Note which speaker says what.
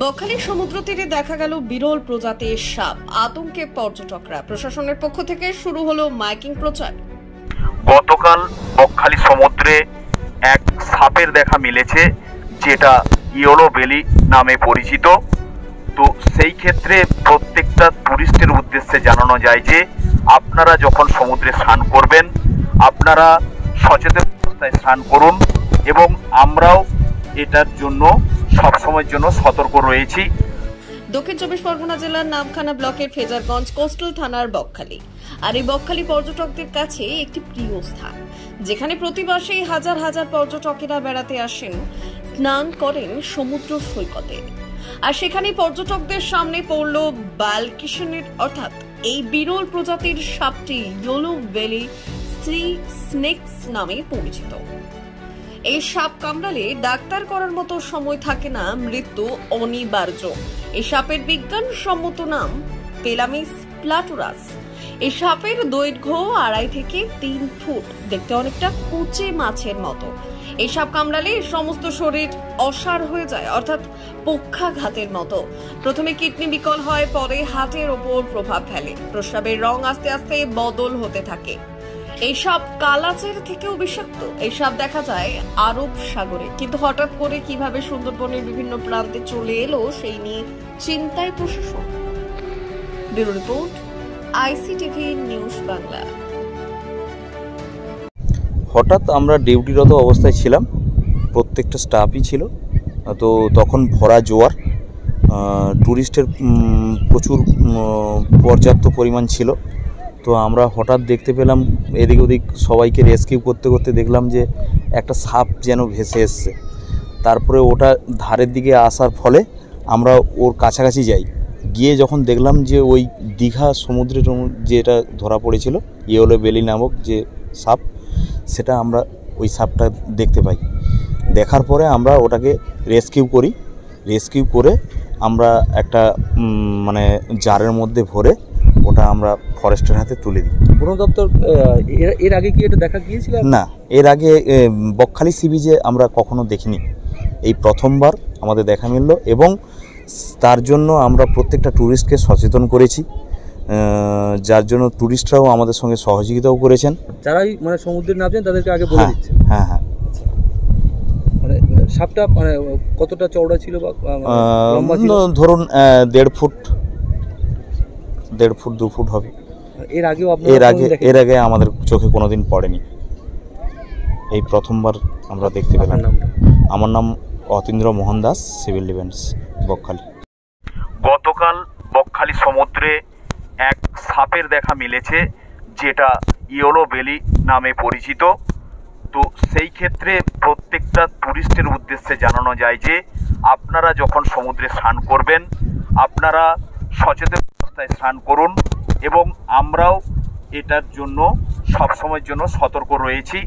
Speaker 1: বকখালি সমুদ্র তীরে দেখা গেল বিরল প্রজাতির সাপ। আতঙ্কে পর্যটকরা। প্রশাসনের পক্ষ থেকে শুরু হলো মাইকিং প্রচার।
Speaker 2: গতকাল বকখালি সমুদ্রে এক সাপের দেখা মিলেছে, যেটা ইয়েলো বেলি নামে পরিচিত। তো সেই ক্ষেত্রে প্রত্যেকটা টুরিস্টের উদ্দেশ্যে জানানো যায় যে আপনারা যখন সমুদ্রে স্নান করবেন, আপনারা সচেতন অবস্থায় স্নান করুন এবং আমরাও এটার জন্য সবসময়ের জন্য সতর্ক রয়েছি।
Speaker 1: দক্ষিণ চব্বিশ পরগনা জেলার নামখানা ব্লকের ফেজারগঞ্জ কোস্টাল থানার বকখালি। আর এই বকখালি পর্যটকদের কাছে একটি প্রিয় স্থান, যেখানে প্রতি মাসেই হাজার হাজার পর্যটকেরা বেড়াতে আসেন, স্নান করেন সমুদ্র সৈকতে। আর সেখানে পর্যটকদের সামনে পড়ল বালকিশনের অর্থাৎ এই বিরল প্রজাতির সাপটি ইয়েলো বেলি সি স্নেকস নামে পরিচিত। এই সাপ কামড়ালে ডাক্তার করার মতো সময় থাকে না, মৃত্যু অনিবার্য। এই সাপের বিজ্ঞানসম্মত নাম পেলামিস প্লাটুরাস। এই সাপের দৈর্ঘ্য 2.5 থেকে 3 ফুট, দেখতে অনেকটা কুচে মাছের মতো। এই সাপ কামড়ালে সমস্ত শরীর অসাড় হয়ে যায়, অর্থাৎ পক্ষাঘাতের মতো। প্রথমে কিডনি বিকল হয়, পরে হার্টের ওপর প্রভাব ফেলে। প্রস্রাবের রং আস্তে আস্তে বদল হতে থাকে। এই সাপ কালাচের থেকেও বিষাক্ত। এই সাপ দেখা যায় আরব সাগরে, কিন্তু হঠাৎ করে কিভাবে সুন্দরবনের বিভিন্ন প্রান্তে চলে এলো সেই নিয়ে চিন্তায় প্রশাসন। Bureau report, ICTV news Bangla.
Speaker 3: হঠাৎ আমরা ডিউটিরত অবস্থায় ছিলাম, প্রত্যেকটা স্টাফই ছিল। তো তখন ভরা জোয়ার, ট্যুরিস্টের প্রচুর পর্যাপ্ত পরিমাণ ছিল। তো আমরা হঠাৎ দেখতে পেলাম এদিক ওদিক সবাইকে রেস্কিউ করতে করতে দেখলাম যে একটা সাপ যেন ভেসে এসছে। তারপরে ওটা ধারের দিকে আসার ফলে আমরা ওর কাছাকাছি যাই, গিয়ে যখন দেখলাম যে ওই দীঘা সমুদ্রে যেটা ধরা পড়েছিল ইয়েলো বেলি নামক যে সাপ, সেটা আমরা ওই সাপটা দেখতে পাই। দেখার পরে আমরা ওটাকে রেস্কিউ করে আমরা একটা জারের মধ্যে ভরে ওটা আমরা ফরেস্টের হাতে তুলে দিই।
Speaker 4: বন দপ্তর এর আগে কি এটা দেখা গিয়েছিল?
Speaker 3: না, এর আগে বকখালি সি বিচে আমরা কখনো দেখিনি, এই প্রথমবার আমাদের দেখা মিলল। এবং তার জন্য আমরা প্রত্যেকটা ট্যুরিস্টকে সচেতন করেছি, যার জন্য ট্যুরিস্টরাও আমাদের সঙ্গে সহযোগিতাও করেছেন।
Speaker 4: যারাই সমুদ্রে নামছেন তাদেরকে আগে বলে দিচ্ছে।
Speaker 3: হ্যাঁ।
Speaker 4: সাপটা কতটা চওড়া ছিল বা লম্বা ছিল?
Speaker 3: ধরুন 1.5 ফুট 2 ফুট হবে। এর আগে আমাদের চোখে কোনোদিন পড়েনি, এই প্রথমবার আমরা দেখতে পেলাম। আমার নাম অতীন্দ্র মোহন দাস, সিভিল ডিফেন্স, বকখালি।
Speaker 2: গতকাল বকখালি সমুদ্রে এক সাপের দেখা মিলেছে, যেটা ইয়েলো বেলি নামে পরিচিত। তো সেই ক্ষেত্রে প্রত্যেকটা টুরিস্টের উদ্দেশ্যে জানানো যায় যে আপনারা যখন সমুদ্রে স্নান করবেন, আপনারা সচেতন অবস্থায় স্নান করুন এবং আমরাও এটার জন্য সবসময়ের জন্য সতর্ক রয়েছি।